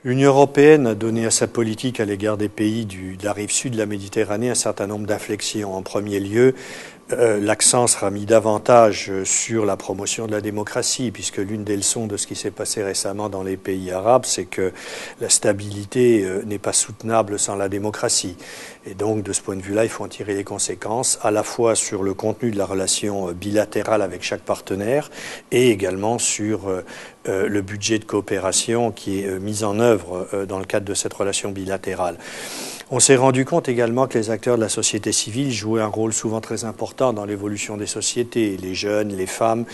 L'Union européenne a donné à sa politique à l'égard des pays de la rive sud de la Méditerranée un certain nombre d'inflexions. En premier lieu, l'accent sera mis davantage sur la promotion de la démocratie, puisque l'une des leçons de ce qui s'est passé récemment dans les pays arabes, c'est que la stabilité n'est pas soutenable sans la démocratie. Et donc, de ce point de vue-là, il faut en tirer les conséquences, à la fois sur le contenu de la relation bilatérale avec chaque partenaire et également sur le budget de coopération qui est mis en œuvre dans le cadre de cette relation bilatérale. On s'est rendu compte également que les acteurs de la société civile jouaient un rôle souvent très important dans l'évolution des sociétés, les jeunes, les femmes,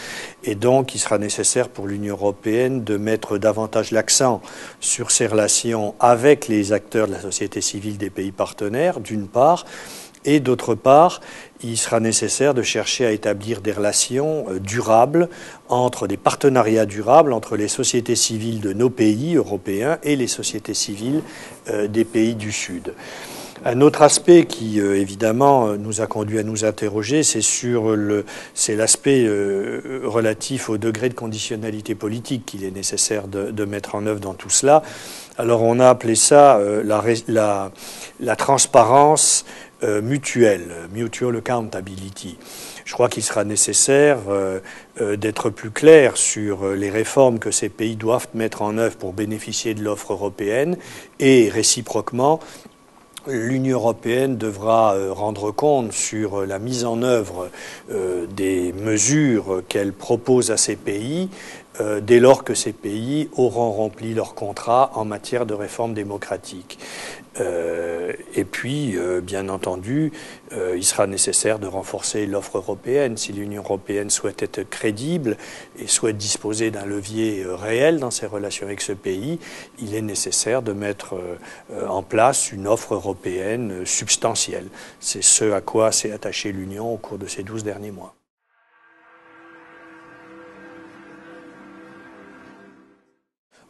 et donc il sera nécessaire pour l'Union européenne de mettre davantage l'accent sur ces relations avec les acteurs de la société civile des pays partenaires, d'une part, et d'autre part, il sera nécessaire de chercher à établir des relations durables des partenariats durables entre les sociétés civiles de nos pays européens et les sociétés civiles des pays du Sud. Un autre aspect qui, évidemment, nous a conduit à nous interroger, c'est l'aspect relatif au degré de conditionnalité politique qu'il est nécessaire de mettre en œuvre dans tout cela. Alors, on a appelé ça la transparence mutuelle, mutual accountability. Je crois qu'il sera nécessaire d'être plus clair sur les réformes que ces pays doivent mettre en œuvre pour bénéficier de l'offre européenne et réciproquement, l'Union européenne devra rendre compte sur la mise en œuvre des mesures qu'elle propose à ces pays dès lors que ces pays auront rempli leur contrat en matière de réforme démocratique. Et puis, bien entendu, il sera nécessaire de renforcer l'offre européenne. Si l'Union européenne souhaite être crédible et souhaite disposer d'un levier réel dans ses relations avec ce pays, il est nécessaire de mettre en place une offre européenne substantielle. C'est ce à quoi s'est attachée l'Union au cours de ces 12 derniers mois.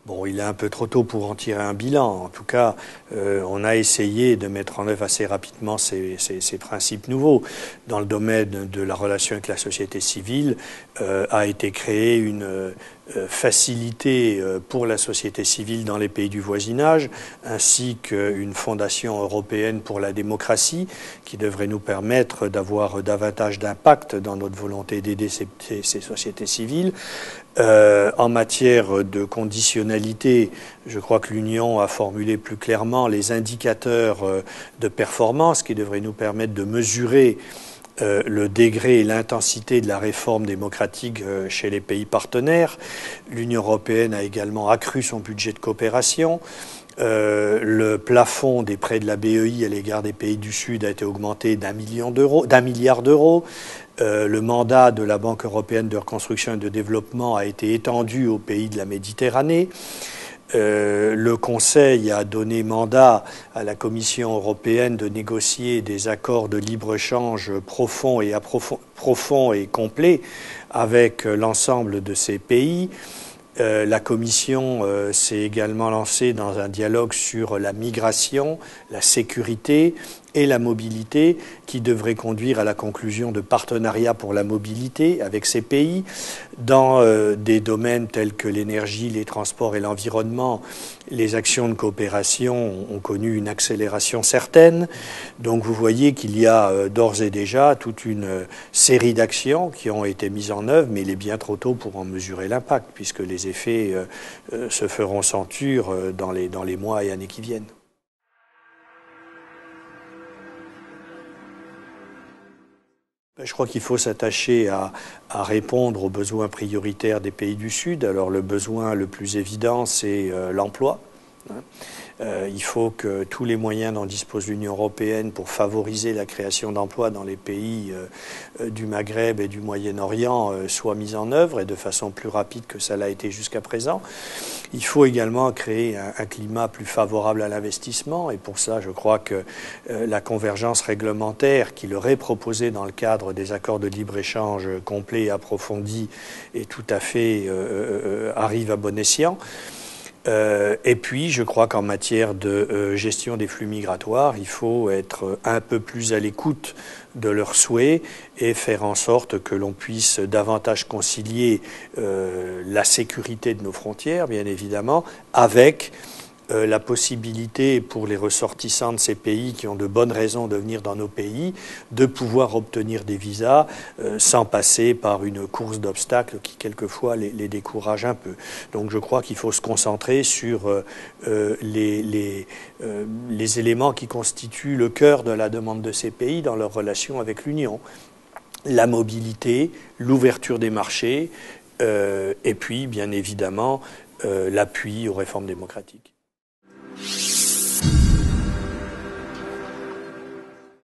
Bon, il est un peu trop tôt pour en tirer un bilan. En tout cas, on a essayé de mettre en œuvre assez rapidement ces principes nouveaux. Dans le domaine de la relation avec la société civile, a été créée une facilité pour la société civile dans les pays du voisinage, ainsi qu'une fondation européenne pour la démocratie qui devrait nous permettre d'avoir davantage d'impact dans notre volonté d'aider ces sociétés civiles. En matière de conditionnalité, je crois que l'Union a formulé plus clairement les indicateurs de performance qui devraient nous permettre de mesurer le degré et l'intensité de la réforme démocratique chez les pays partenaires. L'Union européenne a également accru son budget de coopération. Le plafond des prêts de la BEI à l'égard des pays du Sud a été augmenté d'1 milliard d'euros. Le mandat de la Banque européenne de reconstruction et de développement a été étendu aux pays de la Méditerranée. Le Conseil a donné mandat à la Commission européenne de négocier des accords de libre-échange profonds et complets avec l'ensemble de ces pays. La Commission s'est également lancée dans un dialogue sur la migration, la sécurité et la mobilité qui devrait conduire à la conclusion de partenariats pour la mobilité avec ces pays. Dans des domaines tels que l'énergie, les transports et l'environnement, les actions de coopération ont connu une accélération certaine. Donc vous voyez qu'il y a d'ores et déjà toute une série d'actions qui ont été mises en œuvre, mais il est bien trop tôt pour en mesurer l'impact, puisque les effets se feront sentir dans les mois et années qui viennent. Je crois qu'il faut s'attacher à répondre aux besoins prioritaires des pays du Sud. Alors le besoin le plus évident, c'est l'emploi. Il faut que tous les moyens dont dispose l'Union européenne pour favoriser la création d'emplois dans les pays du Maghreb et du Moyen-Orient soient mis en œuvre et de façon plus rapide que ça l'a été jusqu'à présent. Il faut également créer un climat plus favorable à l'investissement et pour ça, je crois que la convergence réglementaire qui leur est proposée dans le cadre des accords de libre-échange complets et approfondis est tout à fait arrive à bon escient. Et puis, je crois qu'en matière de gestion des flux migratoires, il faut être un peu plus à l'écoute de leurs souhaits et faire en sorte que l'on puisse davantage concilier la sécurité de nos frontières, bien évidemment, avec la possibilité pour les ressortissants de ces pays qui ont de bonnes raisons de venir dans nos pays de pouvoir obtenir des visas sans passer par une course d'obstacles qui quelquefois les décourage un peu. Donc je crois qu'il faut se concentrer sur les éléments qui constituent le cœur de la demande de ces pays dans leur relation avec l'Union. La mobilité, l'ouverture des marchés et puis bien évidemment l'appui aux réformes démocratiques.